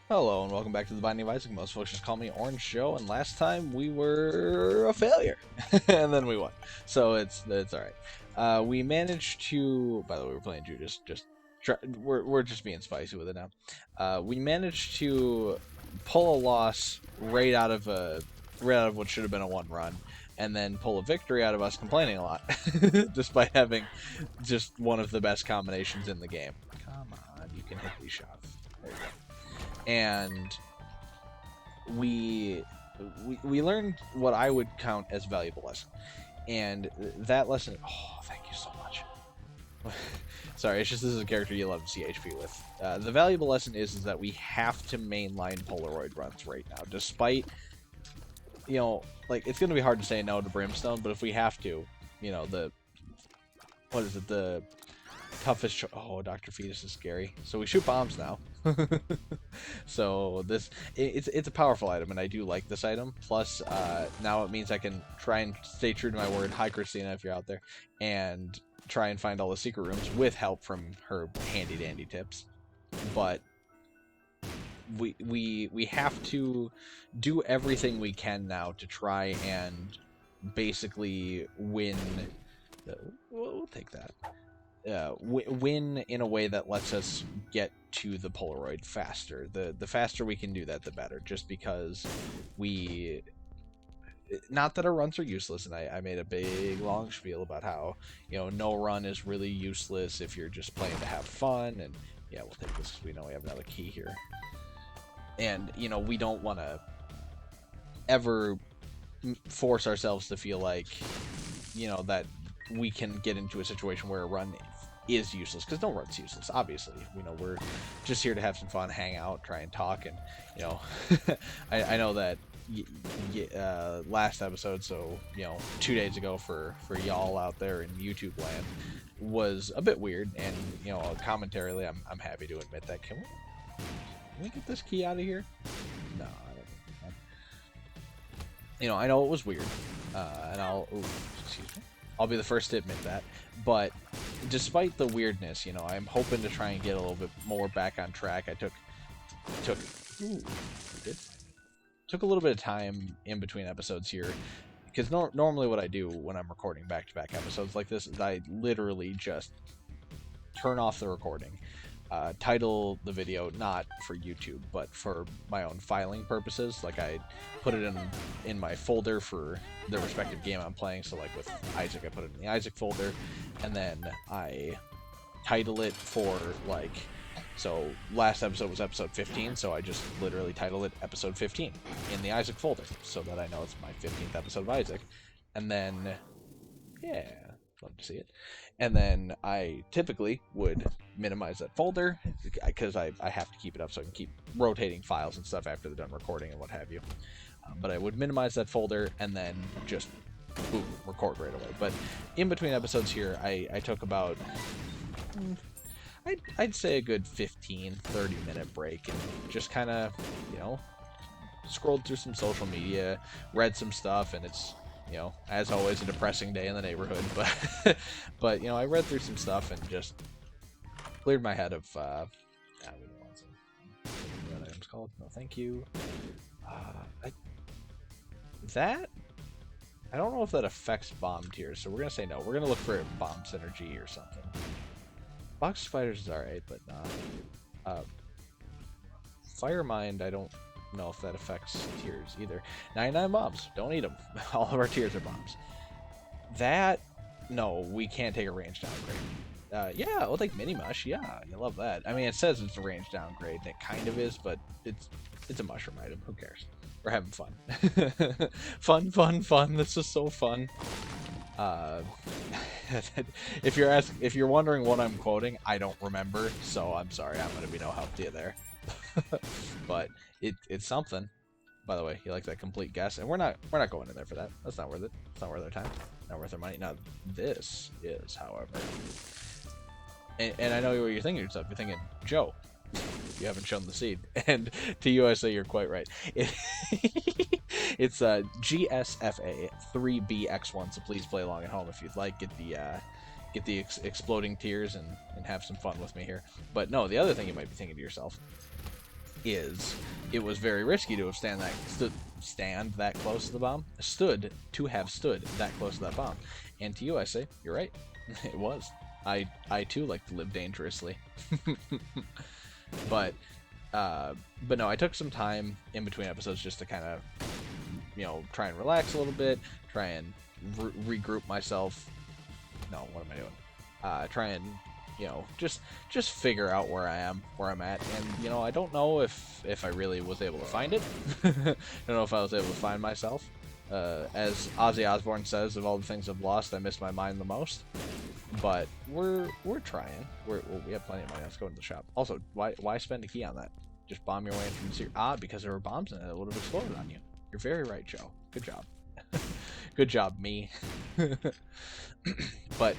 Hello and welcome back to the Binding of Isaac. Most folks just call me Orange Joe, and last time we were a failure, and then we won, so it's all right. We managed to. By the way, we're playing Judas. We're just being spicy with it now. We managed to pull a loss right out of what should have been a one run, and then pull a victory out of us complaining a lot, despite having just one of the best combinations in the game. Come on, you can hit these shots. There you go. And we learned what I would count as a valuable lesson, and that lesson. Oh, thank you so much. Sorry, it's just this is a character you love to see HP with. The valuable lesson is that we have to mainline Polaroid runs right now, despite like it's gonna be hard to say no to Brimstone, but if we have to, the what is it the toughest. Oh, Dr. Fetus is scary. So we shoot bombs now. So it's a powerful item, and I do like this item. Plus, now it means I can try and stay true to my word. Hi, Christina, if you're out there, and try and find all the secret rooms with help from her handy dandy tips. But we have to do everything we can now to try and basically win. We'll take that. Win in a way that lets us get to the Polaroid faster. The faster we can do that, the better. Just because not that our runs are useless, and I made a big long spiel about how no run is really useless if you're just playing to have fun. And yeah, we'll take this because we know we have another key here. And we don't want to ever force ourselves to feel like that we can get into a situation where a run is useless, because no run's useless. Obviously, we're just here to have some fun, hang out, try and talk, and I know that last episode, so 2 days ago for y'all out there in YouTube land, was a bit weird, and commentarily, I'm happy to admit that. Can we get this key out of here? No, I don't think so. I know it was weird, and I'll be the first to admit that. But despite the weirdness, I'm hoping to try and get a little bit more back on track. I took a little bit of time in between episodes here, because normally what I do when I'm recording back-to-back episodes like this is I literally just turn off the recording, title the video not for YouTube but for my own filing purposes. Like I put it in my folder for the respective game I'm playing. So like with Isaac, I put it in the Isaac folder, and then I title it for so last episode was episode 15, so I just literally titled it episode 15 in the Isaac folder so that I know it's my 15th episode of Isaac. And then yeah, love to see it. And then I typically would minimize that folder because I have to keep it up so I can keep rotating files and stuff after they're done recording and what have you. But I would minimize that folder and then just boom, record right away. But in between episodes here, I took about, I'd say a good 15-30 minute break and just kind of, scrolled through some social media, read some stuff, and it's, as always, a depressing day in the neighborhood, but I read through some stuff and just cleared my head of, we don't want some, what items called? No, thank you. I don't know if that affects bomb tiers, so we're gonna say no. We're gonna look for a bomb synergy or something. Box spiders is alright, but not. Fire mind, I don't know if that affects tiers either. 99 bombs, don't eat them. All of our tiers are bombs. No, we can't take a range downgrade. Yeah, we'll take mini mush. Yeah, you love that. I mean, it says it's a range downgrade, and it kind of is, but it's a mushroom item. Who cares? We're having fun. fun. This is so fun. If you're wondering what I'm quoting, I don't remember, so I'm sorry. I'm gonna be no help to you there. But it's something. By the way, you like that complete guess, and we're not going in there for that. That's not worth it. It's not worth our time. Not worth our money. Now this is, however, and I know what you're thinking to yourself. You're thinking, Joe, you haven't shown the seed, and to you I say you're quite right. It's GSFA 3BX1, so please play along at home if you'd like. Get the exploding tears and have some fun with me here. But no, the other thing you might be thinking to yourself, is it was very risky to have stand that close to the bomb. Stood that close to that bomb. And to you, I say, you're right. It was. I too like to live dangerously. But no, I took some time in between episodes just to kind of, try and relax a little bit, try and regroup myself. No, what am I doing? Try and, just figure out where I'm at. And, I don't know if I really was able to find it. I don't know if I was able to find myself. As Ozzy Osbourne says, of all the things I've lost, I miss my mind the most. But we're trying. We have plenty of money. Let's go into the shop. Also, why spend a key on that? Just bomb your way in from the because there were bombs in it that would have exploded on you. You're very right, Joe. Good job. Good job, me. But,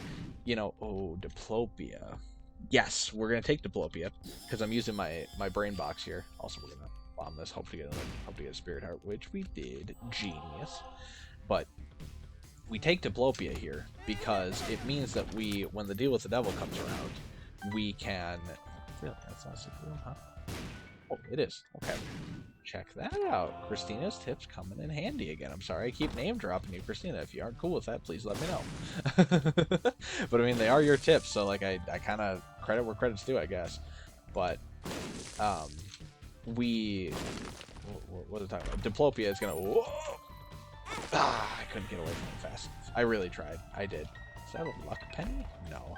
Diplopia. Yes, we're gonna take Diplopia because I'm using my brain box here. Also, we're gonna bomb this. Hope to get a Spirit Heart, which we did. Genius. But we take Diplopia here because it means that when the deal with the devil comes around, we can. Really, that's not super real, huh? Oh, it is. Okay. Check that out. Christina's tips coming in handy again. I'm sorry I keep name dropping you, Christina. If you aren't cool with that, please let me know. But I mean, they are your tips, so like I kind of credit where credit's due, I guess. But what are we talking about? Diplopia is gonna. Whoa! I couldn't get away from it fast. I really tried. I did. Is that a luck penny? No.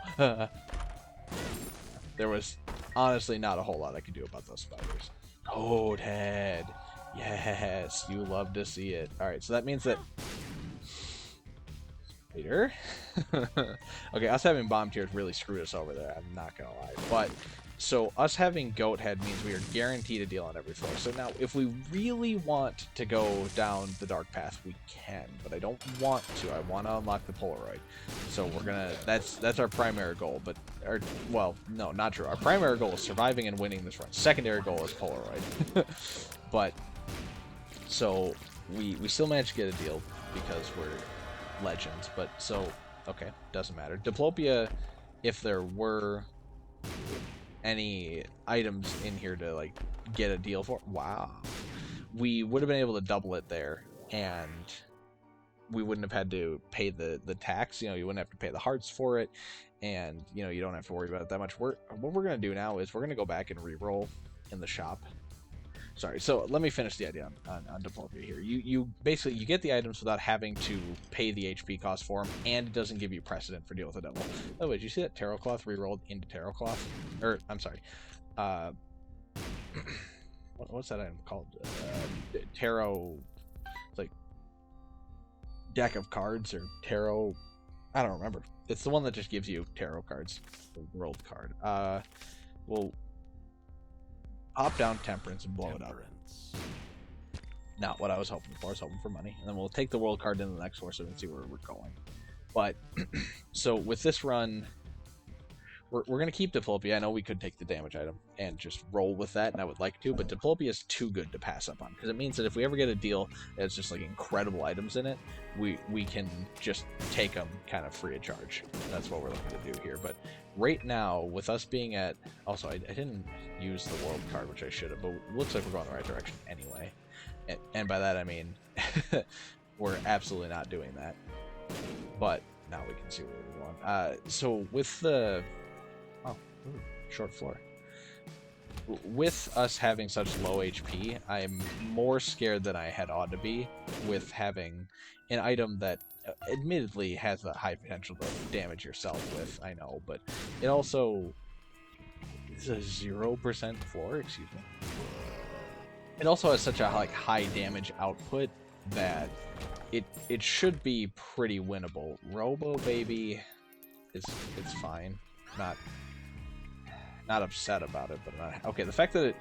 There was honestly not a whole lot I could do about those spiders. Toadhead. Yes, you love to see it. Alright, so that means that... Later. Okay, us having bomb tiers really screwed us over there, I'm not gonna lie. But, so us having goat head means we are guaranteed a deal on every floor. So now, if we really want to go down the dark path, we can. But I don't want to. I want to unlock the Polaroid. So we're gonna... That's our primary goal. But, well, no, not true. Our primary goal is surviving and winning this run. Secondary goal is Polaroid. But, so, we still managed to get a deal because we're legends. But, so, okay, doesn't matter. Diplopia, if there were any items in here to like get a deal for, wow, we would have been able to double it there, and we wouldn't have had to pay the tax. You wouldn't have to pay the hearts for it, and you don't have to worry about it that much. What we're gonna do now is we're gonna go back and re-roll in the shop. Sorry, so let me finish the idea on Diplopia here. You basically, you get the items without having to pay the HP cost for them, and it doesn't give you precedent for Deal with the Devil. Oh, wait, did you see that Tarot Cloth re-rolled into Tarot Cloth? Or, I'm sorry. What's that item called? Tarot, it's like, deck of cards, or Tarot, I don't remember. It's the one that just gives you Tarot cards, the World card. We'll pop down Temperance and blow it up. Not what I was hoping for. I was hoping for money. And then we'll take the World card into the next floor so we can see where we're going. But, so with this run, we're going to keep Diplopia. I know we could take the damage item and just roll with that, and I would like to, but Diplopia is too good to pass up on, because it means that if we ever get a deal that's just like incredible items in it, we can just take them kind of free of charge. That's what we're looking to do here. But right now, with us being at... Also, I didn't use the World card, which I should have, but it looks like we're going the right direction anyway. And by that, I mean, we're absolutely not doing that. But now we can see where we're going. So with the... Oh, ooh, short floor. With us having such low HP, I'm more scared than I had ought to be with having an item that admittedly has a high potential to damage yourself with, I know, but it also is a 0% floor, excuse me. It also has such a high damage output that it should be pretty winnable. Robo Baby it's fine. Not upset about it, but okay. The fact that it,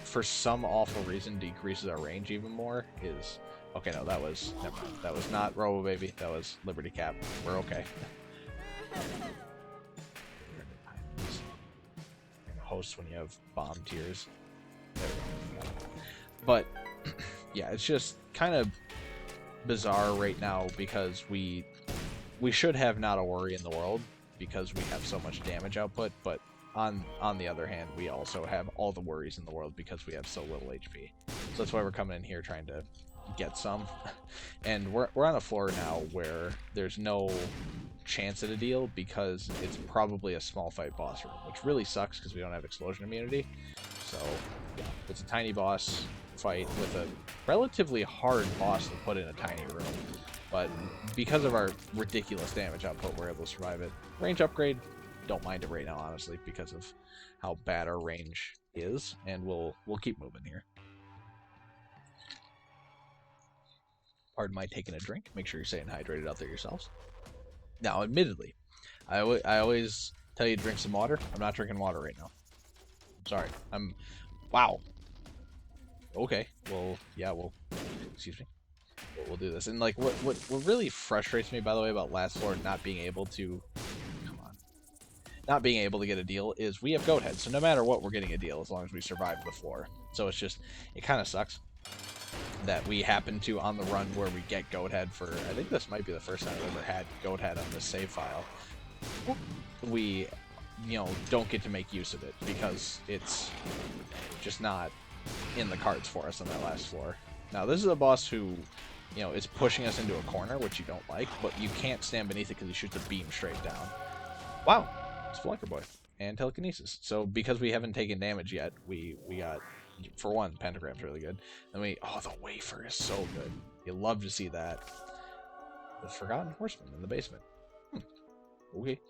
for some awful reason, decreases our range even more is okay. No, that was never mind. That was not Robo Baby. That was Liberty Cap. We're okay. Host when you have bomb tiers. There we go. But yeah, it's just kind of bizarre right now because we should have not a worry in the world because we have so much damage output, but on the other hand, we also have all the worries in the world because we have so little HP. So that's why we're coming in here trying to get some. And we're on a floor now where there's no chance at a deal because it's probably a small fight boss room, which really sucks because we don't have explosion immunity. So yeah, it's a tiny boss fight with a relatively hard boss to put in a tiny room. But because of our ridiculous damage output, we're able to survive it. Range upgrade, don't mind it right now, honestly, because of how bad our range is, and we'll keep moving here. Pardon my taking a drink. Make sure you're staying hydrated out there yourselves. Now, admittedly, I always tell you to drink some water. I'm not drinking water right now. I'm sorry. Wow. Okay. Well, yeah. Well, excuse me. We'll do this. And like, what really frustrates me, by the way, about last floor not being able to, not being able to get a deal is we have goat heads. So no matter what, we're getting a deal as long as we survive the floor. So it's just, it kind of sucks that we happen to, on the run where we get goat head for, I think this might be the first time I've ever had goat head on this save file, we, you know, don't get to make use of it because it's just not in the cards for us on that last floor. Now this is a boss who, you know, is pushing us into a corner, which you don't like, but you can't stand beneath it because he shoots a beam straight down. Wow, it's Flanker Boy and telekinesis. So because we haven't taken damage yet, we got, for one, Pentagram's really good. Then oh, the wafer is so good. You love to see that. The Forgotten Horseman in the basement. Okay.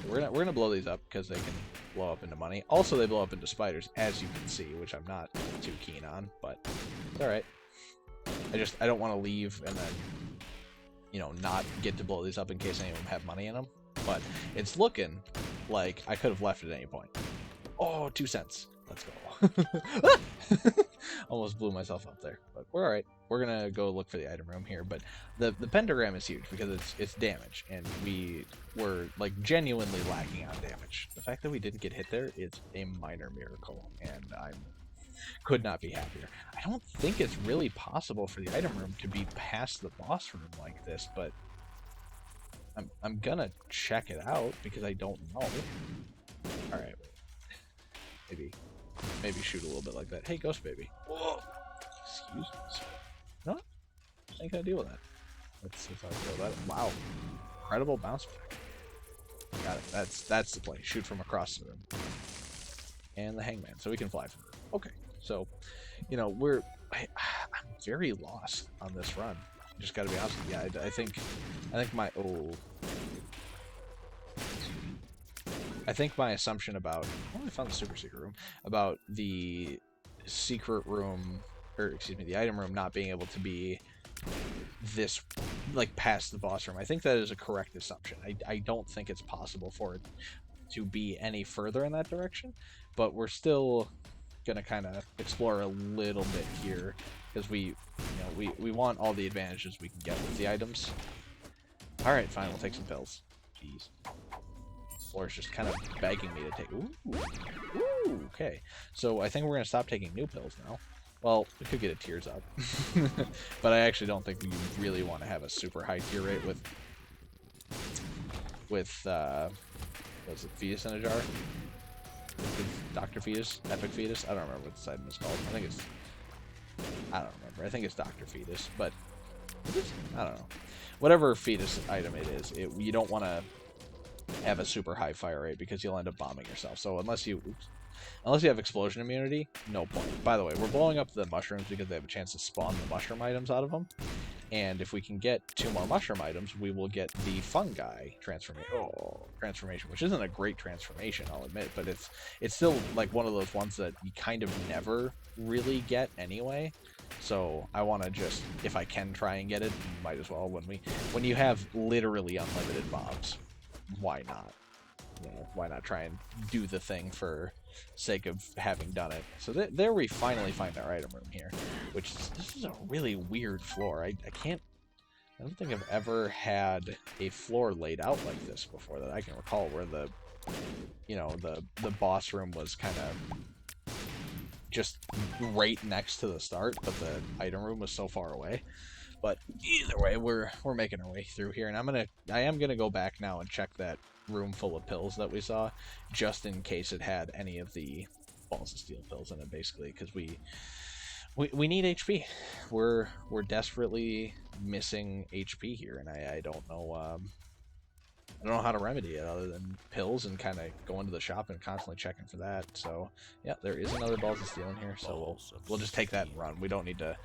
We're gonna blow these up because they can blow up into money. Also, they blow up into spiders, as you can see, which I'm not too keen on, but it's all right. I don't want to leave and then, you know, not get to blow these up in case any of them have money in them. But it's looking like I could have left at any point. Oh, 2 cents. Let's go. Almost blew myself up there, but we're all right. We're gonna go look for the item room here. But the pentagram is huge because it's damage, and we were like genuinely lacking on damage. The fact that we didn't get hit there is a minor miracle, and I could not be happier. I don't think it's really possible for the item room to be past the boss room like this, but I'm gonna check it out because I don't know. All right, maybe shoot a little bit like that. Hey, Ghost Baby. Whoa. Excuse me. No, I ain't gonna deal with that. Let's see if I can throw that. Wow, incredible bounce back. Got it. That's the play. Shoot from across the room. And the Hangman, so we can fly from the room. Okay, so you know I'm very lost on this run. Just got to be honest with you. Yeah, I think my I think my assumption about I found the super secret room about the secret room, or excuse me, the item room not being able to be this like past the boss room. I think that is a correct assumption. I don't think it's possible for it to be any further in that direction, but we're still gonna kind of explore a little bit here because we want all the advantages we can get with the items. All right, fine, we'll take some pills. Jeez. Or it's just kind of begging me to take. Ooh, okay. So I think we're gonna stop taking new pills now. Well, we could get a tears up, but I actually don't think we really want to have a super high tear rate with was it Fetus in a Jar? Dr. Fetus, Epic Fetus. I don't remember what this item is called. I don't remember. I think it's Dr. Fetus, but I don't know. Whatever Fetus item it is, you don't want to have a super high fire rate because you'll end up bombing yourself. So unless you have explosion immunity, no point. By the way, we're blowing up the mushrooms because they have a chance to spawn the mushroom items out of them. And if we can get 2 more mushroom items, we will get the fungi transformation, which isn't a great transformation, I'll admit, but it's still like one of those ones that you kind of never really get anyway. So I want to just, if I can try and get it, might as well. When you have literally unlimited mobs, why not? You know, why not try and do the thing for sake of having done it? So there we finally find our item room here, which this is a really weird floor. I don't think I've ever had a floor laid out like this before that I can recall, where the boss room was kind of just right next to the start, but the item room was so far away. But either way, we're making our way through here, and I am gonna go back now and check that room full of pills that we saw, just in case it had any of the Balls of Steel pills in it, basically, because we need HP. We're desperately missing HP here, and I don't know I don't know how to remedy it other than pills and kind of going to the shop and constantly checking for that. So yeah, there is another Balls of Steel in here, so we'll just take that and run. We don't need to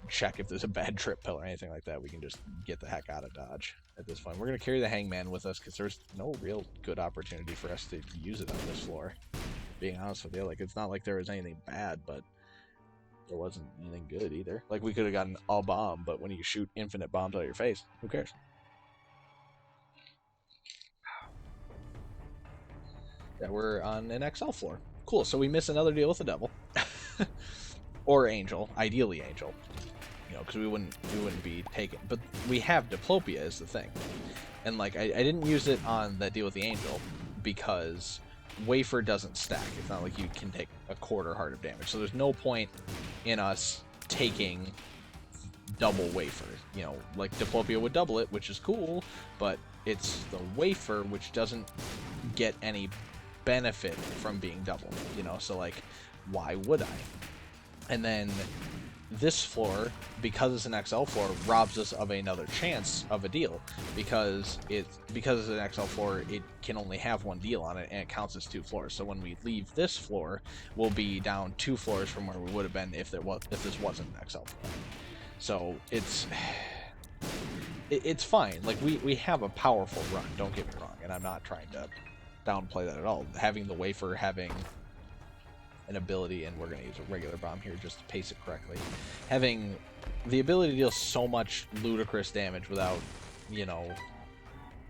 check if there's a bad trip pill or anything like that. We can just get the heck out of Dodge at this point. We're going to carry the Hangman with us because there's no real good opportunity for us to use it on this floor, being honest with you. Like, it's not like there was anything bad, but there wasn't anything good either. Like, we could have gotten a bomb, but when you shoot infinite bombs out of your face, who cares? Yeah, we're on an XL floor. Cool, so we miss another deal with the devil. Or Angel, ideally Angel. You know, because we wouldn't be taken. But we have Diplopia is the thing. And like I didn't use it on that deal with the Angel because Wafer doesn't stack. It's not like you can take a quarter heart of damage. So there's no point in us taking double Wafer. You know, like Diplopia would double it, which is cool, but it's the Wafer which doesn't get any benefit from being double. You know, so like, why would I? And then this floor, because it's an XL floor, robs us of another chance of a deal, because it's an XL floor, it can only have one deal on it, and it counts as 2 floors. So when we leave this floor, we'll be down 2 floors from where we would have been if this wasn't an XL floor. So it's fine. Like, we have a powerful run, don't get me wrong, and I'm not trying to downplay that at all. Having the Wafer, having an ability, and we're going to use a regular bomb here just to pace it correctly, having the ability to deal so much ludicrous damage without, you know,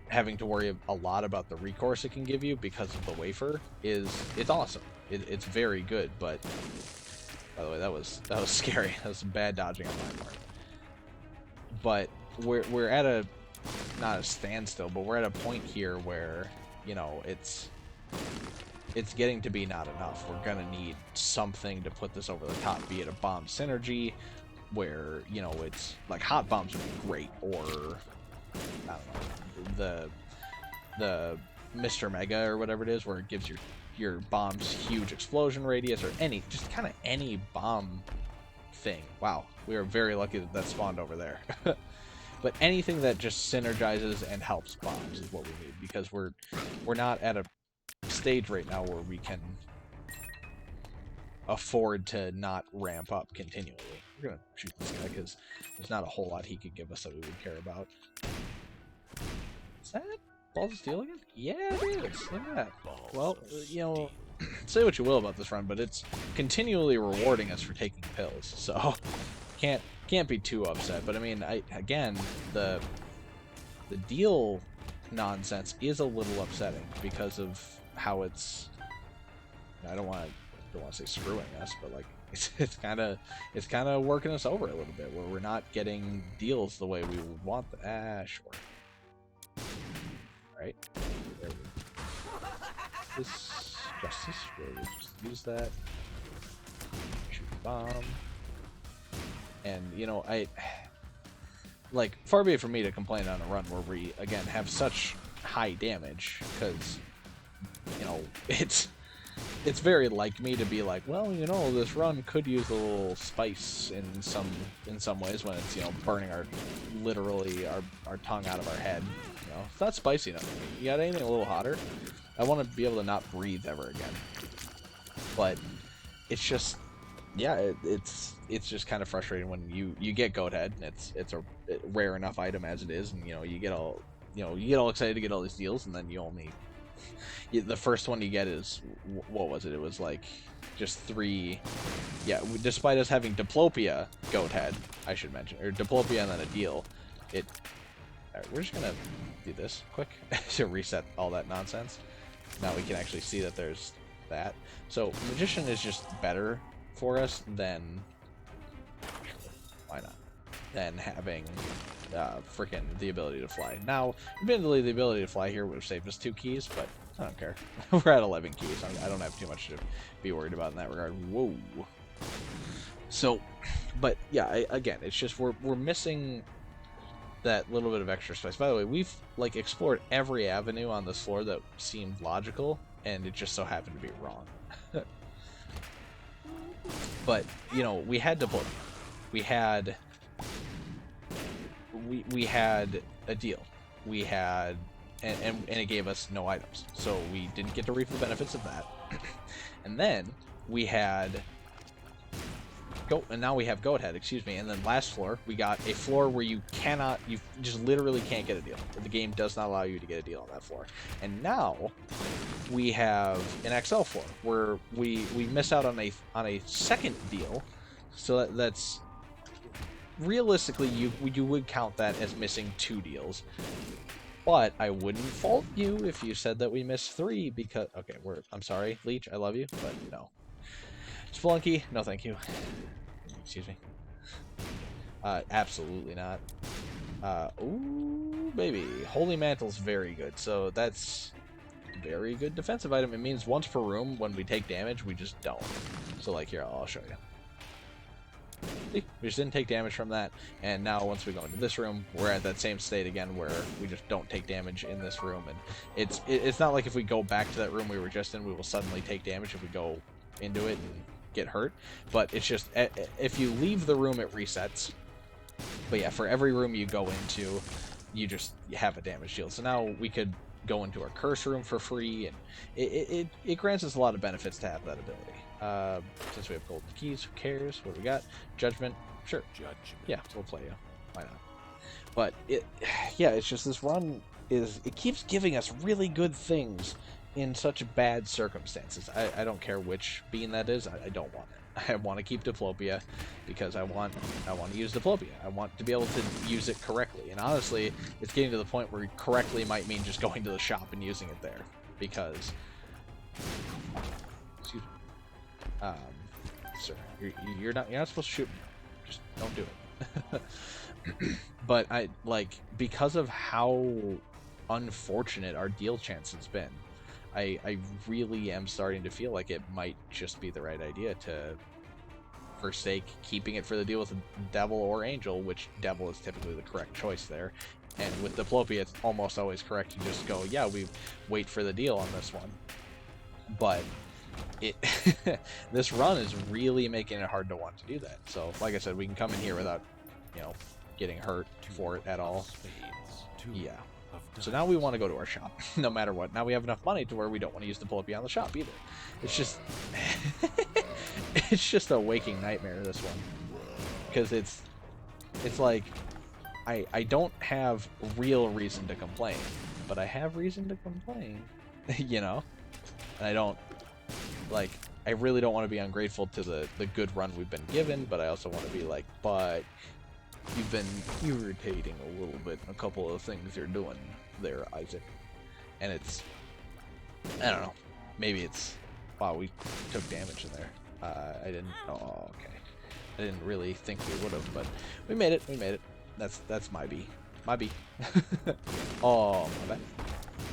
having to worry a lot about the recourse it can give you because of the Wafer it's awesome. It's very good. But by the way, that was scary. That was some bad dodging on my part. But we're at a, not a standstill, but we're at a point here where, you know, it's getting to be not enough. We're gonna need something to put this over the top, be it a bomb synergy, where, you know, it's like hot bombs would be great, or I don't know, the Mr. Mega or whatever it is, where it gives your bombs huge explosion radius, or just kind of any bomb thing. Wow, we are very lucky that spawned over there. But anything that just synergizes and helps bombs is what we need, because we're not at a stage right now where we can afford to not ramp up continually. We're gonna shoot this guy because there's not a whole lot he could give us that we would care about. Is that Balls of Steel again? Yeah, it is. Look at that. Well, you know, say what you will about this run, but it's continually rewarding us for taking pills, so can't be too upset. But I mean, again, the deal nonsense is a little upsetting because of how it's, I don't want to say screwing us, but like it's kind of working us over a little bit, where we're not getting deals the way we would want. Sure. All right. There we go. This justice. We'll just use that. Shoot the bomb. And you know, like, far be it from me to complain on a run where we again have such high damage, because, you know, it's very like me to be like, well, you know, this run could use a little spice in some ways, when it's, you know, burning literally our tongue out of our head. You know, it's not spicy enough for me. You got anything a little hotter? I want to be able to not breathe ever again. But it's just, yeah, it's just kind of frustrating when you get Goat Head, and it's a rare enough item as it is, and you know, you get all excited to get all these deals, and then you only, the first one you get is, what was it? It was like just 3. Yeah, despite us having Diplopia, Goat Head, I should mention, or Diplopia and then a deal, all right, we're just gonna do this quick to reset all that nonsense. Now we can actually see that there's that. So Magician is just better for us than, why not, than having freaking the ability to fly. Now, admittedly, the ability to fly here would have saved us 2 keys, but I don't care. We're at 11 keys. I don't have too much to be worried about in that regard. Whoa. So, but yeah, again, it's just we're missing that little bit of extra space. By the way, we've like explored every avenue on this floor that seemed logical, and it just so happened to be wrong. But you know, we had to put, we had a deal. We had, and it gave us no items, so we didn't get to reap the benefits of that. And then we had and now we have Goat Head, excuse me. And then last floor, we got a floor where you just literally can't get a deal. The game does not allow you to get a deal on that floor. And now we have an XL floor where we miss out on a second deal. So that's realistically you would count that as missing 2 deals. But I wouldn't fault you if you said that we missed 3 because I'm sorry, Leech, I love you, but no. Spelunky, no thank you. Excuse me. Absolutely not. Ooh, baby. Holy Mantle's very good, so that's a very good defensive item. It means once per room, when we take damage, we just don't. So, like, here, I'll show you. See? We just didn't take damage from that, and now once we go into this room, we're at that same state again where we just don't take damage in this room, and it's not like if we go back to that room we were just in, we will suddenly take damage if we go into it and get hurt, but it's just if you leave the room it resets. But yeah, for every room you go into, you have a damage deal. So now we could go into our curse room for free, and it grants us a lot of benefits to have that ability. Since we have golden keys, who cares? What do we got? Judgment, sure. Judgment. Yeah, we'll play you. Why not? But it's just this run it keeps giving us really good things in such bad circumstances. I don't care which bean that is. I don't want it. I want to keep Diplopia because I want to use Diplopia. I want to be able to use it correctly. And honestly, it's getting to the point where correctly might mean just going to the shop and using it there. Because, excuse me, sir, you're not supposed to shoot me. Just don't do it. But because of how unfortunate our deal chance has been, I really am starting to feel like it might just be the right idea to forsake keeping it for the deal with Devil or Angel, which Devil is typically the correct choice there. And with Diplopia, it's almost always correct to just go, yeah, we wait for the deal on this one. But this run is really making it hard to want to do that. So, like I said, we can come in here without, getting hurt for it at all. Yeah. So now we want to go to our shop, no matter what. Now we have enough money to where we don't want to use Diplopia on the shop either. It's just, it's just a waking nightmare, this one, because it's like I don't have real reason to complain, but I have reason to complain, And I don't I really don't want to be ungrateful to the good run we've been given, but I also want to be like, but you've been irritating a little bit in a couple of things you're doing there, Isaac. And it's, I don't know, maybe it's, wow, we took damage in there. I didn't, oh, okay. I didn't really think we would have, but we made it. That's my B. Oh, my bad.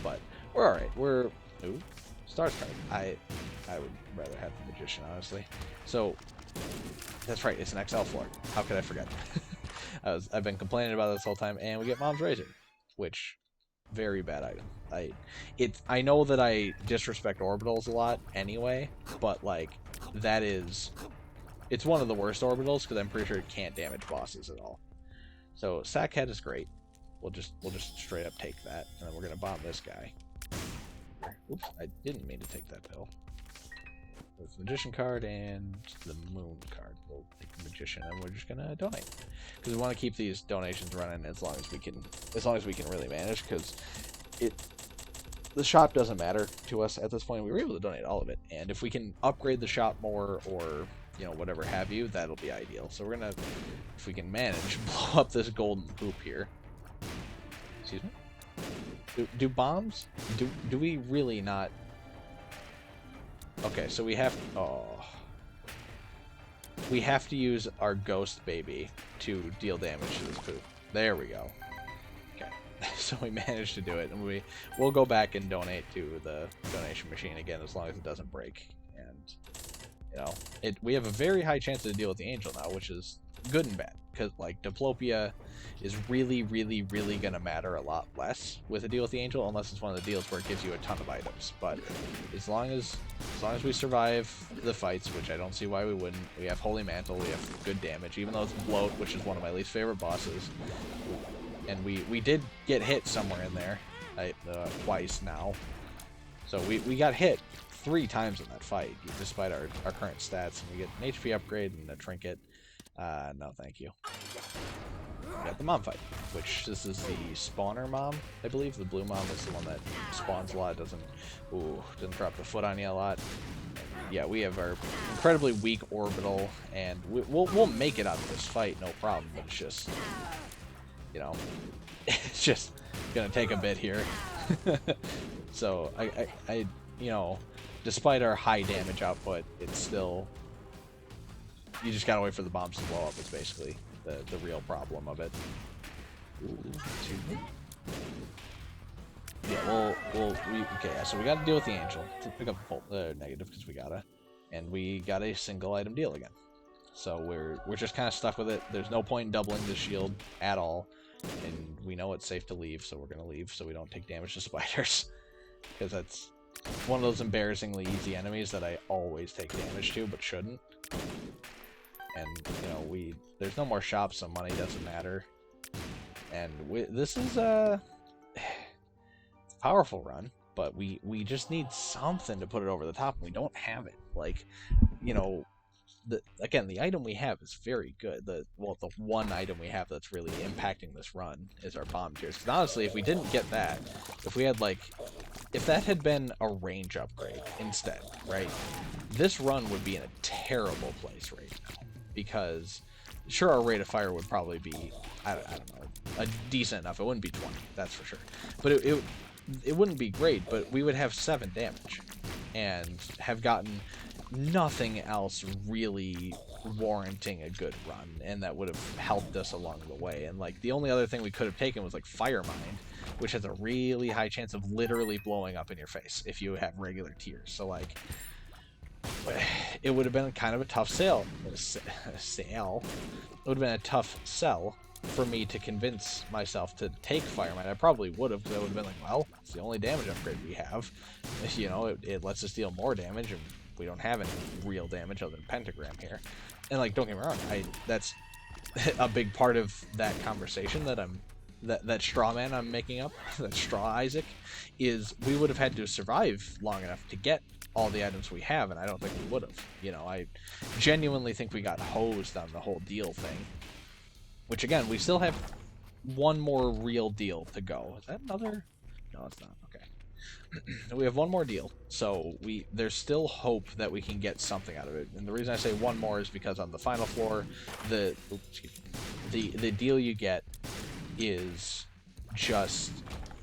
But we're alright. Ooh, Stars card. I would rather have the Magician, honestly. So, that's right, it's an XL floor. How could I forget? I've been complaining about this whole time, and we get Mom's Razor, which, very bad item. I know that I disrespect orbitals a lot anyway, but it's one of the worst orbitals because I'm pretty sure it can't damage bosses at all. So Sackhead is great. We'll just straight up take that, and then we're gonna bomb this guy. Oops, I didn't mean to take that pill. There's the Magician card and the Moon card. We'll take the Magician, and we're just gonna donate because we want to keep these donations running as long as we can really manage. Because the shop doesn't matter to us at this point. We were able to donate all of it, and if we can upgrade the shop more, or whatever have you, that'll be ideal. So we're gonna, if we can manage, blow up this golden poop here. Excuse me. Do bombs? Do we really not? Okay, so we have to use our ghost baby to deal damage to this poop. There we go. Okay, so we managed to do it, and we'll go back and donate to the donation machine again as long as it doesn't break. And we have a very high chance to deal with the angel now, which is good and bad, because like Diplopia is really gonna matter a lot less with a deal with the Angel, unless it's one of the deals where it gives you a ton of items. But as long as we survive the fights, which I don't see why we wouldn't, we have Holy Mantle, we have good damage, even though it's Bloat, which is one of my least favorite bosses. And we did get hit somewhere in there, twice now. So we got hit 3 times in that fight, despite our current stats, and we get an HP upgrade and a trinket. No, thank you. We got the mom fight, which this is the spawner mom, I believe. The blue mom is the one that spawns a lot, doesn't drop the foot on you a lot. Yeah, we have our incredibly weak orbital, and we'll make it out of this fight, no problem. But it's just, you know, it's just gonna take a bit here. So I you know, despite our high damage output, it's still, you just gotta wait for the bombs to blow up. It's basically the real problem of it. Yeah, okay. So we got to deal with the Angel to pick up the negative, because we gotta, and we got a single item deal again. So we're just kind of stuck with it. There's no point in doubling the shield at all, and we know it's safe to leave, so we're gonna leave so we don't take damage to spiders, because that's one of those embarrassingly easy enemies that I always take damage to, but shouldn't. And, you know, there's no more shops, so money doesn't matter. And this is a powerful run, but we just need something to put it over the top, and we don't have it. Like, you know, again, the item we have is very good. The one item we have that's really impacting this run is our bomb tiers. Because honestly, if we didn't get that, if we had if that had been a range upgrade instead, right, this run would be in a terrible place right now. Because sure, our rate of fire would probably be, I don't know, a decent enough. It wouldn't be 20, that's for sure. But it wouldn't be great, but we would have 7 damage and have gotten nothing else really warranting a good run, and that would have helped us along the way. And like the only other thing we could have taken was like Fire Mind, which has a really high chance of literally blowing up in your face if you have regular tiers. So like, it would have been kind of a tough sale. It would have been a tough sell for me to convince myself to take Fire Mind. I probably would have, because I would have been like, well, it's the only damage upgrade we have. You know, it lets us deal more damage, and we don't have any real damage other than Pentagram here. And like, don't get me wrong, that's a big part of that conversation that straw man I'm making up, that straw Isaac, is we would have had to survive long enough to get all the items we have, and I don't think we would have. You know, I genuinely think we got hosed on the whole deal thing. Which again, we still have one more real deal to go. Is that another? No, it's not. Okay. We have one more deal, so there's still hope that we can get something out of it. And the reason I say one more is because on the final floor, the deal you get is just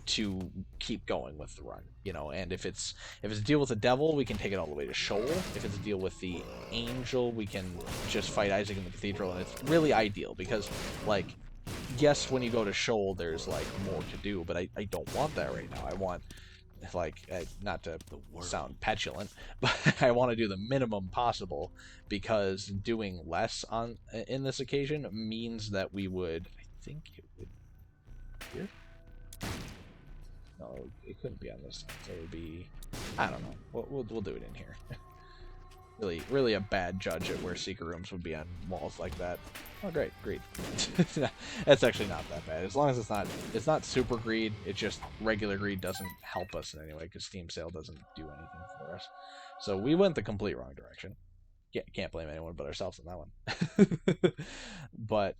to keep going with the run, you know. And if it's a deal with the devil, we can take it all the way to Shoal. If it's a deal with the Angel, we can just fight Isaac in the cathedral, and it's really ideal because, like, yes, when you go to Shoal, there's like more to do, but I don't want that right now. I want, like, not to sound petulant, but I want to do the minimum possible, because doing less in this occasion means that we would, I think it would here. No, it couldn't be on this side, so it would be, I don't know. We'll do it in here. Really a bad judge at where secret rooms would be on walls like that. Oh, great, greed. That's actually not that bad. As long as it's not super greed, it's just regular greed doesn't help us in any way, because Steam Sale doesn't do anything for us. So we went the complete wrong direction. Can't blame anyone but ourselves on that one. But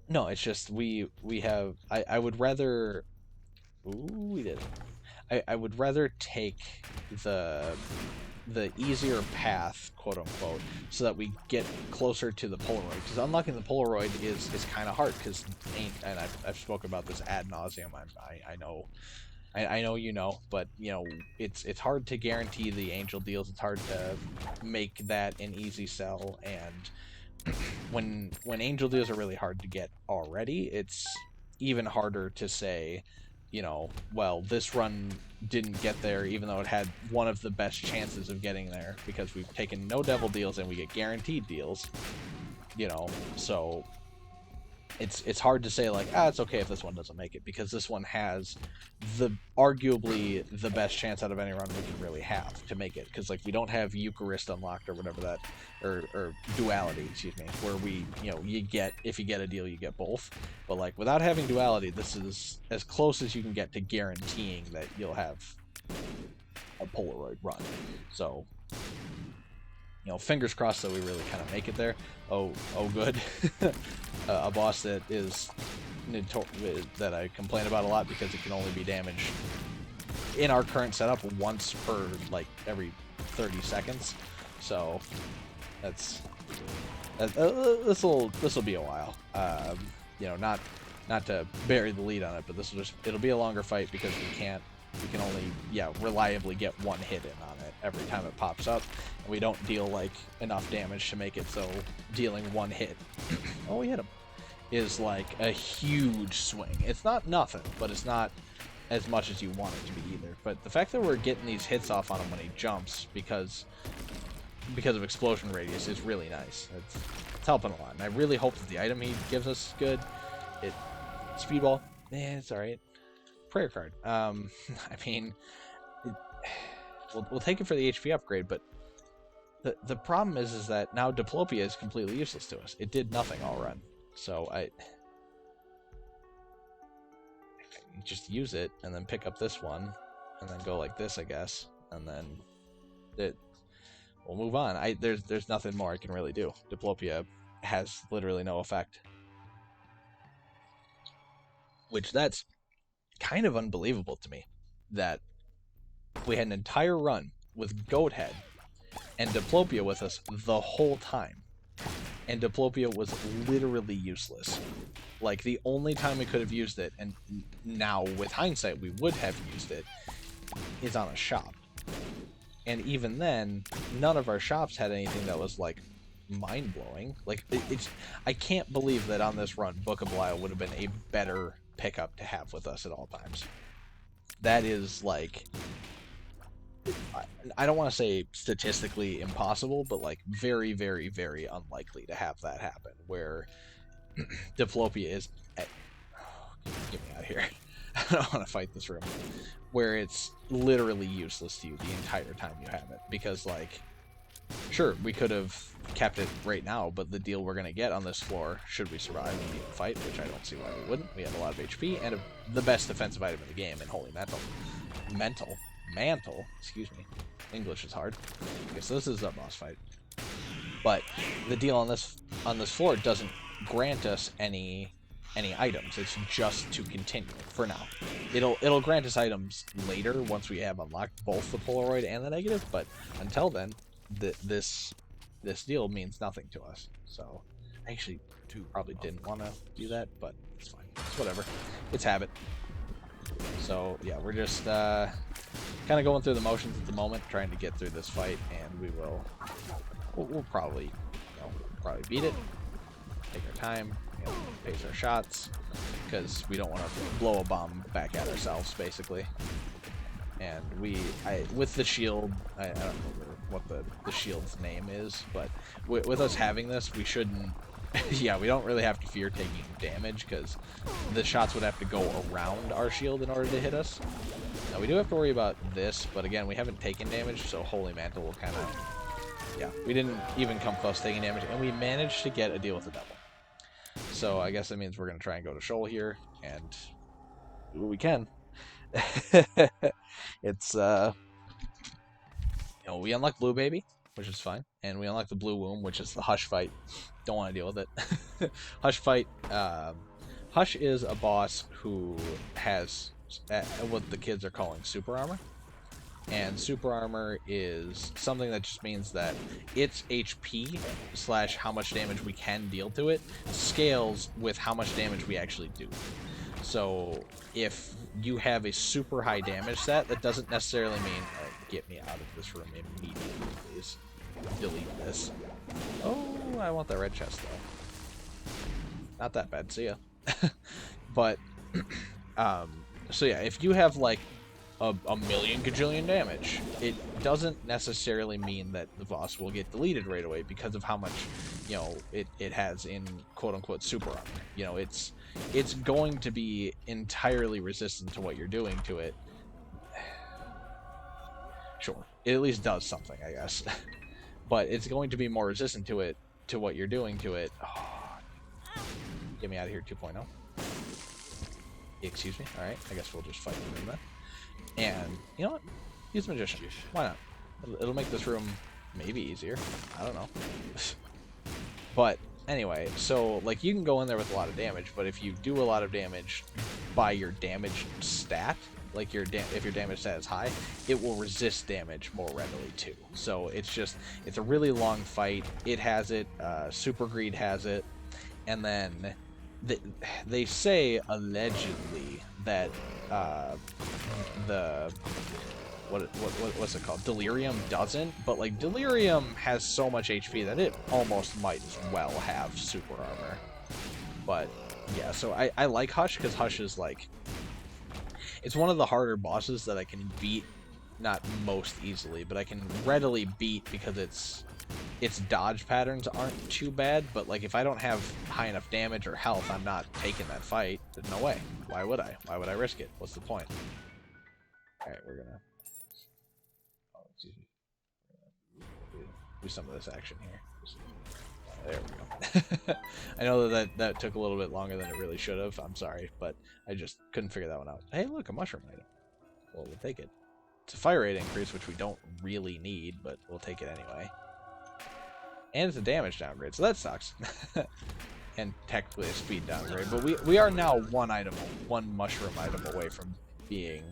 no, it's just we have. I would rather. Ooh, we did. I would rather take the easier path, quote unquote, so that we get closer to the Polaroid. Because unlocking the Polaroid is kind of hard, because and I've spoken about this ad nauseum. I know you know, but you know, it's hard to guarantee the Angel deals. It's hard to make that an easy sell, and when Angel deals are really hard to get already, it's even harder to say, you know, well, this run didn't get there even though it had one of the best chances of getting there, because we've taken no devil deals and we get guaranteed deals. you know, so it's hard to say like, it's okay if this one doesn't make it, because this one has arguably the best chance out of any run we can really have to make it, because like we don't have Eucharist unlocked or whatever that, or duality, excuse me, where we, if you get a deal you get both, but like without having duality, this is as close as you can get to guaranteeing that you'll have a Polaroid run. So fingers crossed that we really kind of make it there. Oh good. A boss that is that I complain about a lot because it can only be damaged in our current setup once per like every 30 seconds. So this will be a while. Not to bury the lead on it, but it'll be a longer fight because we can only reliably get one hit in on it every time it pops up, and we don't deal like enough damage to make it so dealing one hit oh, we hit him, is like a huge swing. It's not nothing, but it's not as much as you want it to be either. But the fact that we're getting these hits off on him when he jumps because of explosion radius is really nice. It's helping a lot, and I really hope that the item he gives us is good. Speedball, it's alright. Prayer card. I mean, we'll take it for the HP upgrade, but the problem is that now Diplopia is completely useless to us. It did nothing all run, so I just use it and then pick up this one and then go like this, I guess, and then we'll move on. There's nothing more I can really do. Diplopia has literally no effect, which that's kind of unbelievable to me, that we had an entire run with Goathead and Diplopia with us the whole time, and Diplopia was literally useless. Like, the only time we could have used it, and now with hindsight we would have used it, is on a shop, and even then none of our shops had anything that was like mind-blowing. Like, I can't believe that on this run Book of Belial would have been a better pickup to have with us at all times. That is like, I don't want to say statistically impossible, but like very, very, very unlikely to have that happen, where Diplopia is get me out of here. I don't want to fight this room. Where it's literally useless to you the entire time you have it, because like, sure, we could have kept it right now, but the deal we're going to get on this floor, should we survive and beat the fight, which I don't see why we wouldn't. We have a lot of HP and the best defensive item in the game in Holy Mantle, excuse me. English is hard. Okay, so this is a boss fight. But the deal on this floor doesn't grant us any items. It's just to continue for now. It'll grant us items later once we have unlocked both the Polaroid and the negative, but until then, this deal means nothing to us. So I actually probably didn't want to do that, but it's fine. It's whatever. It's habit. So yeah, we're just kind of going through the motions at the moment, trying to get through this fight, and we'll probably beat it. Take our time, pace our shots, because we don't want to blow a bomb back at ourselves, basically. And with the shield, I don't remember what the shield's name is, but with us having this, we shouldn't. Yeah, we don't really have to fear taking damage, because the shots would have to go around our shield in order to hit us. Now, we do have to worry about this, but again, we haven't taken damage, so Holy Mantle will kind of... Yeah, we didn't even come close to taking damage, and we managed to get a deal with the devil. So I guess that means we're going to try and go to Shoal here, and do what we can. It's, we unlock Blue Baby, which is fine, and we unlock the Blue Womb, which is the Hush fight. Don't want to deal with it. Hush fight. Hush is a boss who has what the kids are calling super armor, and super armor is something that just means that its HP / how much damage we can deal to it scales with how much damage we actually do. So if you have a super high damage stat, that doesn't necessarily mean get me out of this room immediately, please. Delete this. Oh, I want that red chest though. Not that bad, see ya. But so yeah, if you have like a million gajillion damage, it doesn't necessarily mean that the boss will get deleted right away, because of how much you know, it has in quote-unquote super armor. You know, it's going to be entirely resistant to what you're doing to it. Sure, it at least does something, I guess. But it's going to be more resistant to it, to what you're doing to it. Oh, get me out of here, 2.0. Excuse me. Alright, I guess we'll just fight him then. And, you know what? Use Magician. Why not? It'll make this room maybe easier. I don't know. But, anyway, so, like, you can go in there with a lot of damage, but if you do a lot of damage by your damage stat, like if your damage stat is high, it will resist damage more readily, too. So, it's a really long fight. It has it. Super Greed has it. And then they say allegedly that what's it called? Delirium doesn't, but like Delirium has so much HP that it almost might as well have super armor. But yeah, so I like Hush because Hush is like, it's one of the harder bosses that I can beat, not most easily, but I can readily beat because its dodge patterns aren't too bad, but like if I don't have high enough damage or health, I'm not taking that fight. There's no way. Why would I? Why would I risk it? What's the point? Alright, we're gonna... Oh, excuse me. Do some of this action here. There we go. I know that took a little bit longer than it really should have. I'm sorry, but I just couldn't figure that one out. Hey, look, a mushroom item. Well, we'll take it. It's a fire rate increase, which we don't really need, but we'll take it anyway. And it's a damage downgrade, so that sucks. And technically a speed downgrade, but we are now one mushroom item away from being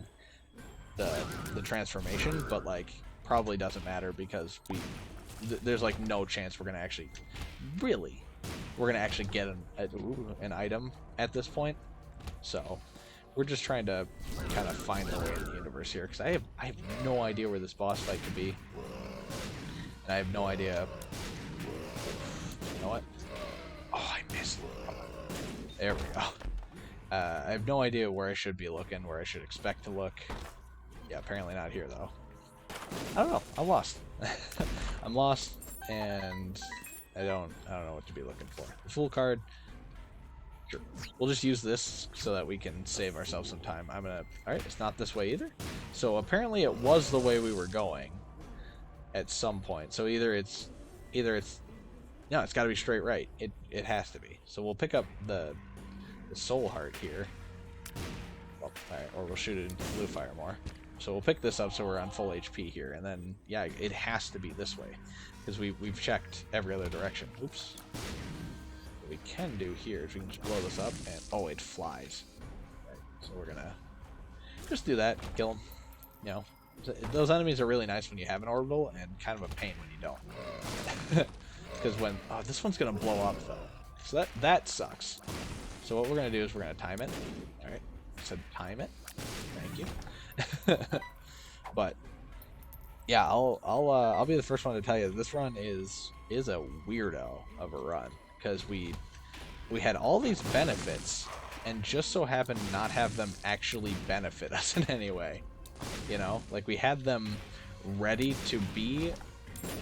the transformation, but like probably doesn't matter because there's like no chance we're gonna actually get an item at this point. So we're just trying to kind of find our way in the universe here, because I have no idea where this boss fight could be, and I have no idea. You know what? Oh, I missed. There we go. I have no idea where I should be looking, where I should expect to look. Yeah, apparently not here though. I don't know. I'm lost. I'm lost, and I don't know what to be looking for. The Fool card. Sure. We'll just use this so that we can save ourselves some time. All right, it's not this way either. So apparently it was the way we were going at some point. So either it's no, it's got to be straight right. It has to be. So we'll pick up the Soul Heart here. Well, all right, or we'll shoot it into Blue Fire more. So we'll pick this up so we're on full HP here, and then yeah, it has to be this way because we've checked every other direction. Oops. What we can do here is we can just blow this up, and oh, it flies. Right, so we're gonna just do that, kill them. You know, those enemies are really nice when you have an orbital, and kind of a pain when you don't. Because this one's gonna blow up though, so that sucks. So what we're gonna do is we're gonna time it. All right, I said time it. Thank you. But yeah, I'll be the first one to tell you this run is a weirdo of a run, because we had all these benefits and just so happened to not have them actually benefit us in any way. You know, like we had them ready to be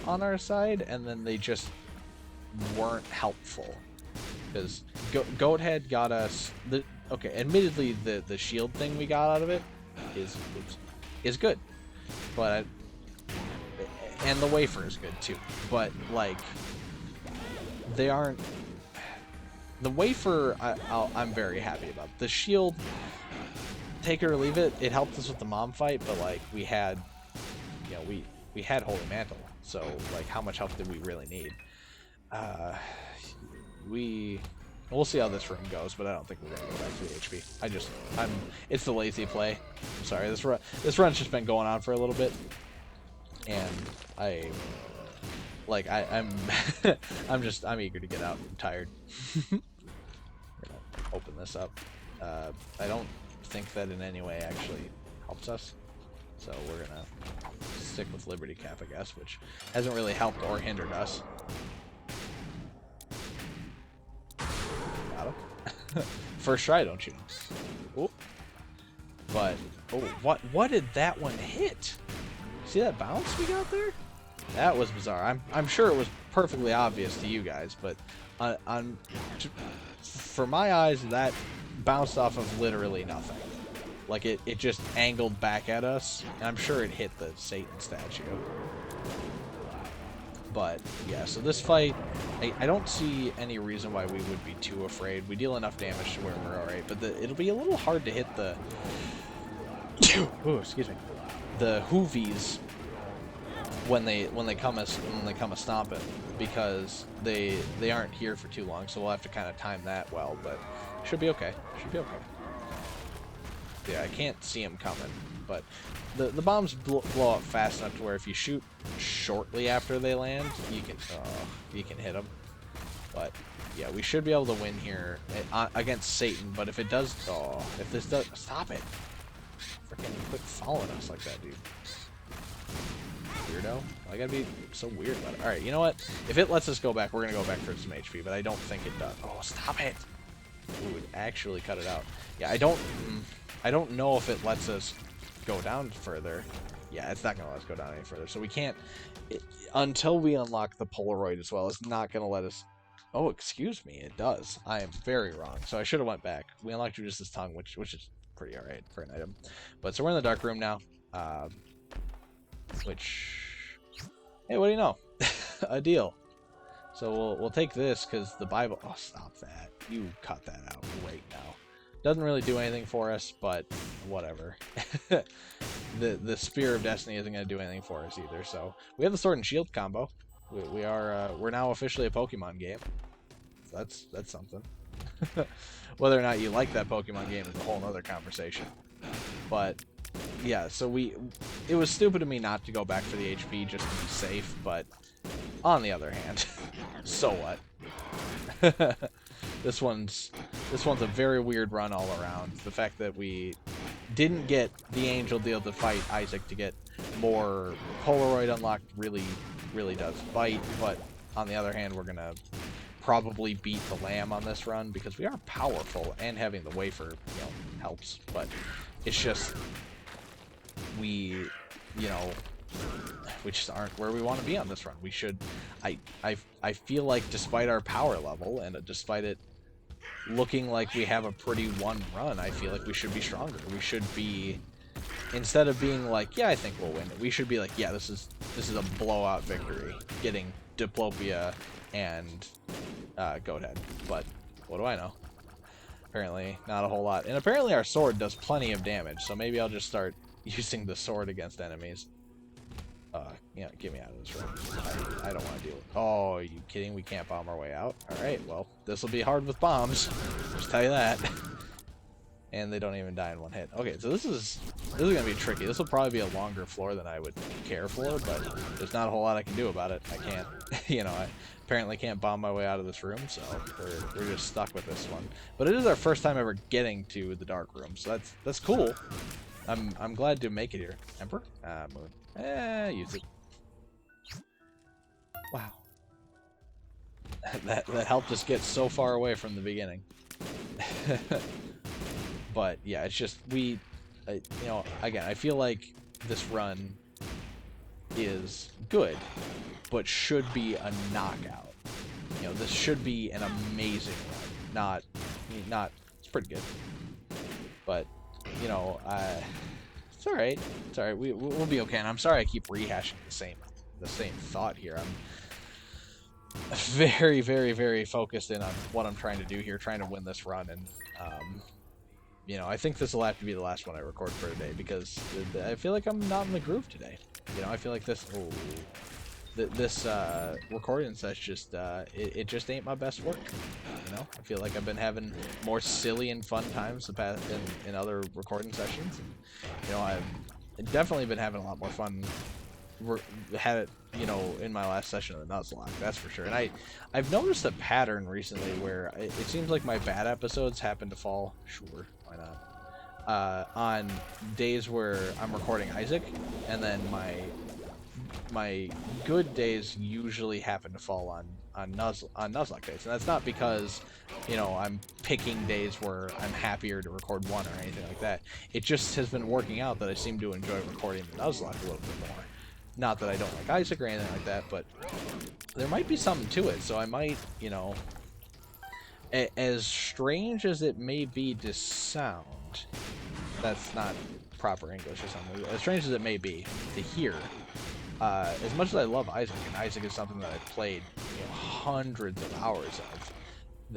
on our side, and then they just weren't helpful. Because Goathead got us okay, admittedly the shield thing we got out of it is good, but and the wafer is good too, but like they aren't. The wafer I'm very happy about. The shield, take it or leave it, it helped us with the mom fight, but like we had, you know, we had Holy Mantle, so like how much help did we really need? We'll see how this room goes, but I don't think we're gonna go back to the HP. It's the lazy play. I'm sorry, this run's just been going on for a little bit, and I'm I'm eager to get out. I'm tired. We're gonna open this up. I don't think that in any way actually helps us, so we're gonna stick with Liberty Cap, I guess, which hasn't really helped or hindered us. First try, don't you know? Ooh. But oh, what did that one hit? See that bounce we got there? That was bizarre. I'm sure it was perfectly obvious to you guys, but for my eyes, that bounced off of literally nothing. Like, it just angled back at us, and I'm sure it hit the Satan statue. But, yeah, so this fight, I don't see any reason why we would be too afraid. We deal enough damage to where we're alright, but it'll be a little hard to hit the... Ooh, excuse me. The Hoovies when they come a stomping, because they aren't here for too long, so we'll have to kind of time that well, but should be okay. Should be okay. Yeah, I can't see them coming, but the bombs blow up fast enough to where if you shoot shortly after they land, you can hit them. But yeah, we should be able to win here against Satan. But if it does, if this does, stop it! Freaking quit following us like that, dude. Weirdo. I gotta be so weird about it. All right, you know what? If it lets us go back, we're gonna go back for some HP. But I don't think it does. Oh, stop it! Ooh, it actually cut it out. Yeah, I don't know if it lets us go down further. Yeah, it's not going to let us go down any further. So we can't... until we unlock the Polaroid as well, it's not going to let us... Oh, excuse me, it does. I am very wrong. So I should have went back. We unlocked Judas's tongue, which is pretty alright for an item. But so we're in the dark room now. Which... Hey, what do you know? A deal. So we'll take this, because the Bible... Oh, stop that. You cut that out right now. Doesn't really do anything for us, but whatever. The Spear of Destiny isn't going to do anything for us either. So we have the Sword and Shield combo. We're now officially a Pokemon game. So that's something. Whether or not you like that Pokemon game is a whole other conversation. But yeah, so it was stupid of me not to go back for the HP just to be safe. But on the other hand, so what? This one's a very weird run all around. The fact that we didn't get the Angel deal to fight Isaac to get more Polaroid unlocked really does bite. But on the other hand, we're gonna probably beat the Lamb on this run because we are powerful, and having the wafer, helps. But it's just we just aren't where we want to be on this run. We should. I feel like despite our power level and despite it looking like we have a pretty one run, I feel like we should be stronger. We should be, instead of being like, yeah, I think we'll win it, we should be like, yeah, this is a blowout victory, getting Diplopia and Goathead. But what do I know? Apparently not a whole lot. And apparently our sword does plenty of damage, so maybe I'll just start using the sword against enemies. Get me out of this room. I don't want to deal with... Oh, are you kidding? We can't bomb our way out? Alright, well, this will be hard with bombs. Just tell you that. And they don't even die in one hit. Okay, so this is going to be tricky. This will probably be a longer floor than I would care for, but there's not a whole lot I can do about it. I can't, I apparently can't bomb my way out of this room, so we're just stuck with this one. But it is our first time ever getting to the dark room, so that's cool. I'm glad to make it here. Emperor? Moon. Use it. Wow. that helped us get so far away from the beginning. But yeah, it's just again, I feel like this run is good, but should be a knockout. This should be an amazing run. It's pretty good. But it's all right. It's all right. We'll be okay. And I'm sorry I keep rehashing the same thought here. I'm very, very, very focused in on what I'm trying to do here, trying to win this run. And I think this will have to be the last one I record for today because I feel like I'm not in the groove today. I feel like this recording session it just ain't my best work. I feel like I've been having more silly and fun times in other recording sessions. And, I've definitely been having a lot more fun. Had it, in my last session of the Nuzlocke, that's for sure. And I've noticed a pattern recently where it seems like my bad episodes happen to fall, sure, why not, on days where I'm recording Isaac, and then my good days usually happen to fall on Nuzlocke days. And that's not because, I'm picking days where I'm happier to record one or anything like that. It just has been working out that I seem to enjoy recording the Nuzlocke a little bit more. Not that I don't like Isaac or anything like that, but there might be something to it. So I might, you know, as strange as it may be to sound, that's not proper English or something. As strange as it may be to hear, as much as I love Isaac, and Isaac is something that I've played, you know, hundreds of hours of,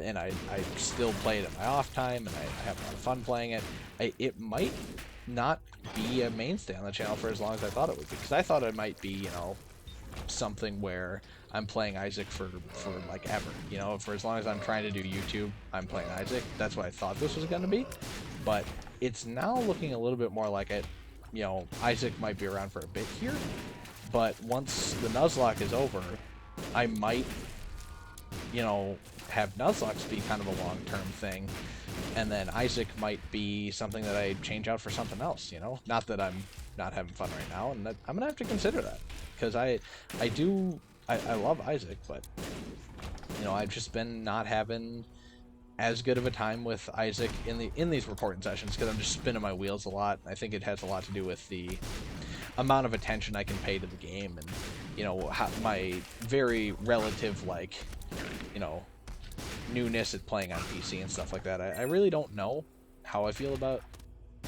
and I still play it in my off time, and I have a lot of fun playing it. It might not be a mainstay on the channel for as long as I thought it would be, because I thought it might be, you know, something where I'm playing Isaac for like ever, you know, for as long as I'm trying to do YouTube, I'm playing Isaac. That's what I thought this was going to be, but it's now looking a little bit more like it, you know, Isaac might be around for a bit here, but once the Nuzlocke is over, I might, you know, have Nuzlocke be kind of a long-term thing, and then Isaac might be something that I change out for something else, you know? Not that I'm not having fun right now, and I'm gonna have to consider that, because I love Isaac, but, you know, I've just been not having as good of a time with Isaac in these recording sessions, because I'm just spinning my wheels a lot. I think it has a lot to do with the amount of attention I can pay to the game, and, you know, how, my very relative, like, you know, newness at playing on PC and stuff like that. I really don't know how I feel about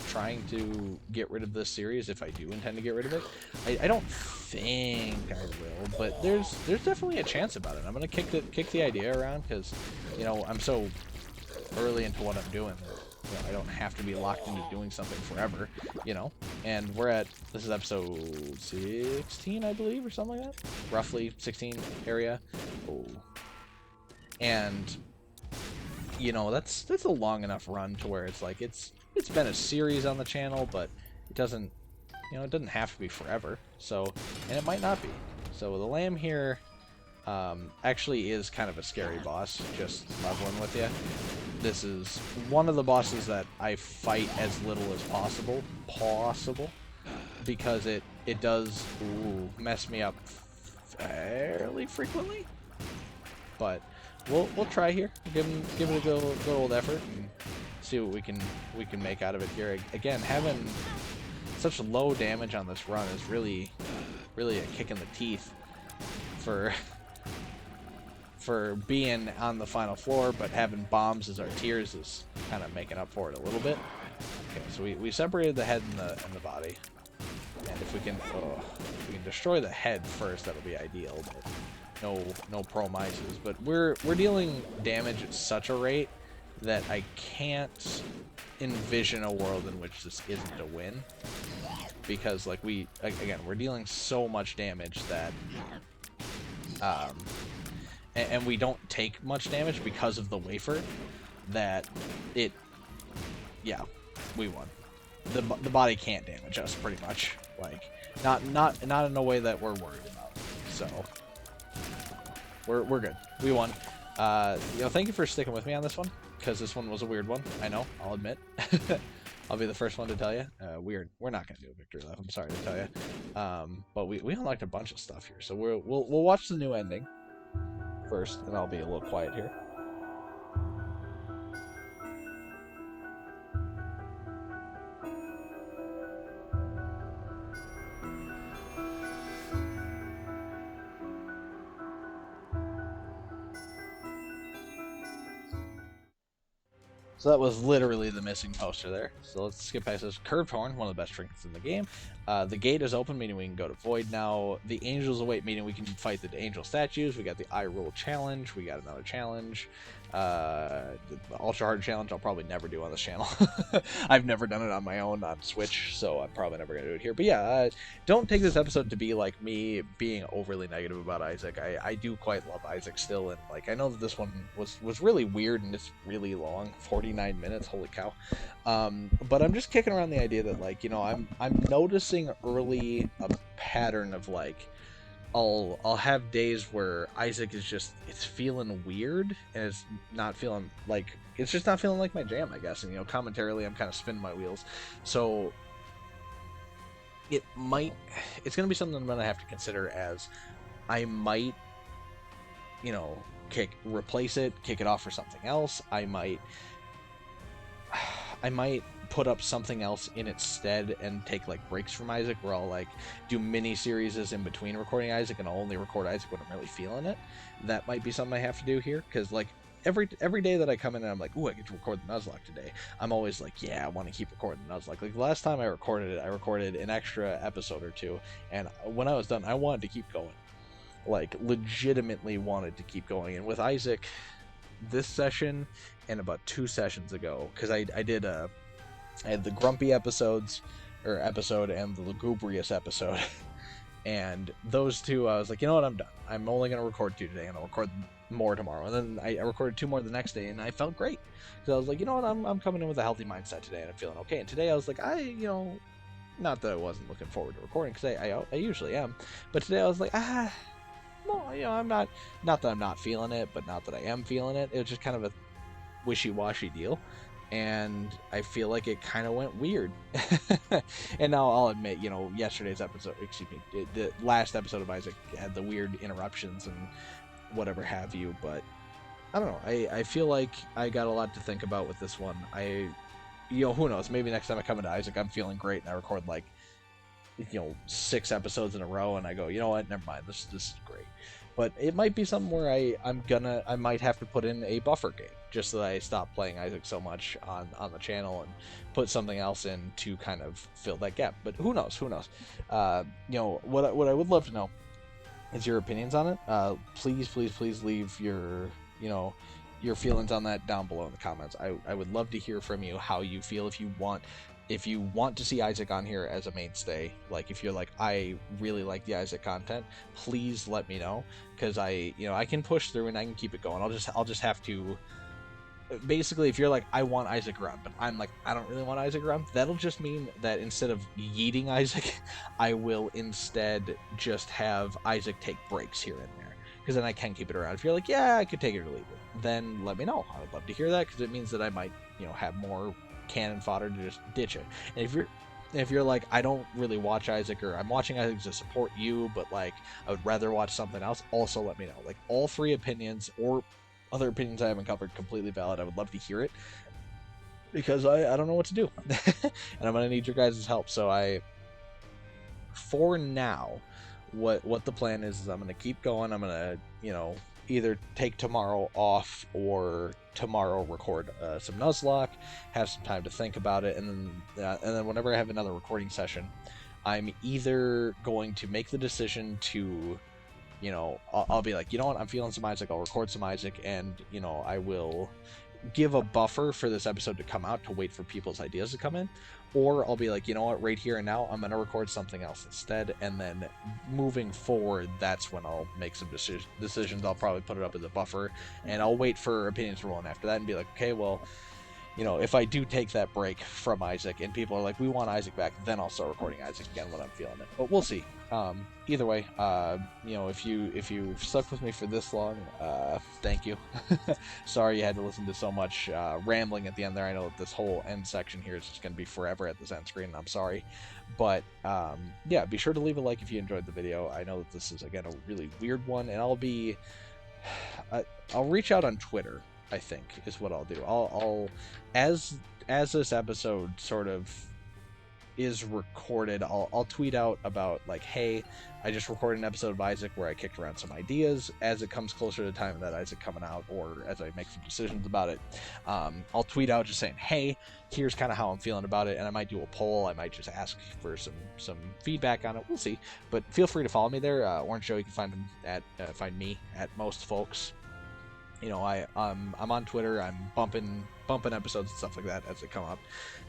trying to get rid of this series, if I do intend to get rid of it. I don't think I will, but there's definitely a chance about it. I'm gonna kick the idea around, because, you know, I'm so early into what I'm doing that, you know, I don't have to be locked into doing something forever, you know. And this is episode 16, I believe, or something like that, roughly 16 area. Oh. And, you know, that's a long enough run to where it's like it's been a series on the channel, but it doesn't, you know, it doesn't have to be forever. So, and it might not be. So the lamb here actually is kind of a scary boss, just leveling with you. This is one of the bosses that I fight as little as possible, because it does mess me up fairly frequently. But we'll try here. Give it a good old effort and see what we can make out of it here. Again, having such low damage on this run is really a kick in the teeth for being on the final floor, but having bombs as our tiers is kind of making up for it a little bit. Okay, so we separated the head and the body, and if we can destroy the head first, that'll be ideal. But no promises. But we're dealing damage at such a rate that I can't envision a world in which this isn't a win, because like we're dealing so much damage that and we don't take much damage because of the wafer, that we won. The body can't damage us, pretty much. Like, not in a way that we're worried about. So we're good. We won. You know, thank you for sticking with me on this one, because this one was a weird one. I know, I'll admit. I'll be the first one to tell you. We're not gonna do a victory lap, I'm sorry to tell you. But we unlocked a bunch of stuff here, so we'll watch the new ending first, and I'll be a little quiet here. So that was literally the missing poster there. So let's skip past this. Curved Horn, one of the best trinkets in the game. The gate is open, meaning we can go to Void now. The Angels Await, meaning we can fight the angel statues. We got the I Rule challenge. We got another challenge. The Ultra Hard challenge I'll probably never do on this channel. I've never done it on my own on Switch, so I'm probably never going to do it here. But yeah, don't take this episode to be like me being overly negative about Isaac. I do quite love Isaac still, and like I know that this one was really weird and it's really long, 49 minutes, holy cow. But I'm just kicking around the idea that, like, you know, I'm noticing early a pattern of like I'll have days where Isaac is just, it's feeling weird, and it's not feeling like, it's just not feeling like my jam, I guess. And, you know, commentarily, I'm kind of spinning my wheels. So it's going to be something I'm going to have to consider, as I might, you know, replace it, kick it off for something else. I I might put up something else in its stead and take like breaks from Isaac, where I'll like do mini series in between recording Isaac, and I'll only record Isaac when I'm really feeling it. That might be something I have to do here, because like every day that I come in and I'm like, ooh, I get to record the Nuzlocke today, I'm always like, yeah, I want to keep recording the Nuzlocke. Like the last time I recorded it, I recorded an extra episode or two, and when I was done, I wanted to keep going. Like legitimately wanted to keep going. And with Isaac, this session and about 2 sessions ago, because I had the grumpy episode and the lugubrious episode. And those 2, I was like, you know what, I'm done. I'm only going to record 2 today, and I'll record more tomorrow. And then I recorded 2 more the next day, and I felt great. So I was like, you know what, I'm coming in with a healthy mindset today, and I'm feeling okay. And today I was like, not that I wasn't looking forward to recording, because I usually am. But today I was like, well, I'm not that I'm not feeling it, but not that I am feeling it. It was just kind of a wishy-washy deal. And I feel like it kind of went weird. And now I'll admit, yesterday's episode, the last episode of Isaac had the weird interruptions and whatever have you, but I don't know. I feel like I got a lot to think about with this one. Who knows? Maybe next time I come into Isaac, I'm feeling great and I record like, 6 episodes in a row, and I go, you know what? Never mind. This is great. But it might be something where I might have to put in a buffer game, just so that I stop playing Isaac so much on the channel and put something else in to kind of fill that gap. But who knows? What I would love to know is your opinions on it. Please leave your feelings on that down below in the comments. I would love to hear from you how you feel. If you want to see Isaac on here as a mainstay, like if you're like, I really like the Isaac content, please let me know, because I can push through and I can keep it going. I'll just have to, basically, if you're like, I want Isaac around, but I'm like, I don't really want Isaac around, that'll just mean that instead of yeeting Isaac, I will instead just have Isaac take breaks here and there, because then I can keep it around. If you're like, yeah, I could take it or leave it, then let me know. I would love to hear that, because it means that I might, have more cannon fodder to just ditch it. And if you're like, I don't really watch Isaac, or I'm watching Isaac to support you, but like I would rather watch something else, also let me know. Like all 3 opinions or other opinions I haven't covered, completely valid. I would love to hear it, because I don't know what to do. And I'm gonna need your guys' help. So for now, what the plan is I'm gonna keep going. I'm gonna either take tomorrow off or tomorrow record some Nuzlocke, have some time to think about it, and then whenever I have another recording session, I'm either going to make the decision to, I'll be like, you know what, I'm feeling some Isaac, I'll record some Isaac, and I will give a buffer for this episode to come out to wait for people's ideas to come in, or I'll be like, you know what, right here and now I'm gonna record something else instead, and then moving forward, that's when I'll make some decisions. I'll probably put it up as a buffer, and I'll wait for opinions to roll in after that and be like, okay, well, if I do take that break from Isaac and people are like, we want Isaac back, then I'll start recording Isaac again when I'm feeling it. But we'll see. Either way, if you stuck with me for this long, thank you. Sorry you had to listen to so much rambling at the end there. I know that this whole end section here is just going to be forever at this end screen, and I'm sorry. But yeah, be sure to leave a like if you enjoyed the video. I know that this is, again, a really weird one, and I'll reach out on Twitter, I think, is what I'll do. I'll as this episode sort of is recorded, I'll tweet out about like, hey, I just recorded an episode of Isaac where I kicked around some ideas. As it comes closer to the time of that Isaac coming out, or as I make some decisions about it, I'll tweet out just saying, hey, here's kind of how I'm feeling about it, and I might do a poll. I might just ask for some feedback on it. We'll see. But feel free to follow me there. Orange Joe, you can find me at most folks. I'm on Twitter. I'm bumping episodes and stuff like that as they come up.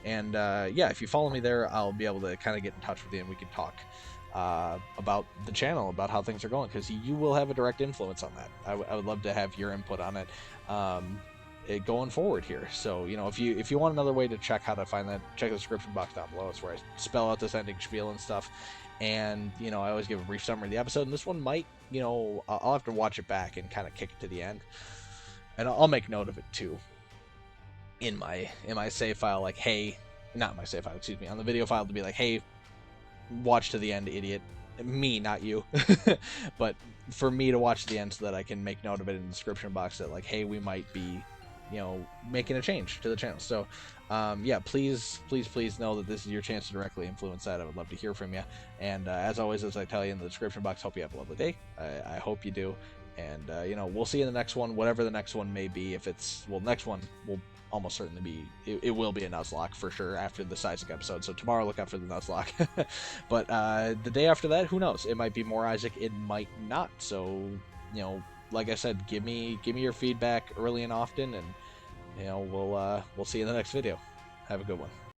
And yeah, if you follow me there, I'll be able to kind of get in touch with you, and we can talk about the channel, about how things are going, because you will have a direct influence on that. I would love to have your input on it going forward here. So if you want another way to check how to find that, check the description box down below. It's where I spell out this ending spiel and stuff. And I always give a brief summary of the episode, and this one might, I'll have to watch it back and kind of kick it to the end. And I'll make note of it too in my save file, like, hey, not my save file, excuse me, on the video file, to be like, hey, watch to the end, idiot. Me, not you. But for me to watch to the end, so that I can make note of it in the description box that, like, hey, we might be making a change to the channel. So yeah, please know that this is your chance to directly influence that. I would love to hear from you. And as always, as I tell you in the description box, hope you have a lovely day. I hope you do. And we'll see you in the next one, whatever the next one may be. If it's, well, next one will almost certainly be, it will be a Nuzlocke for sure after the Isaac episode. So tomorrow, look out for the Nuzlocke. But the day after that, who knows? It might be more Isaac, it might not. So like I said, give me your feedback early and often, and we'll see you in the next video. Have a good one.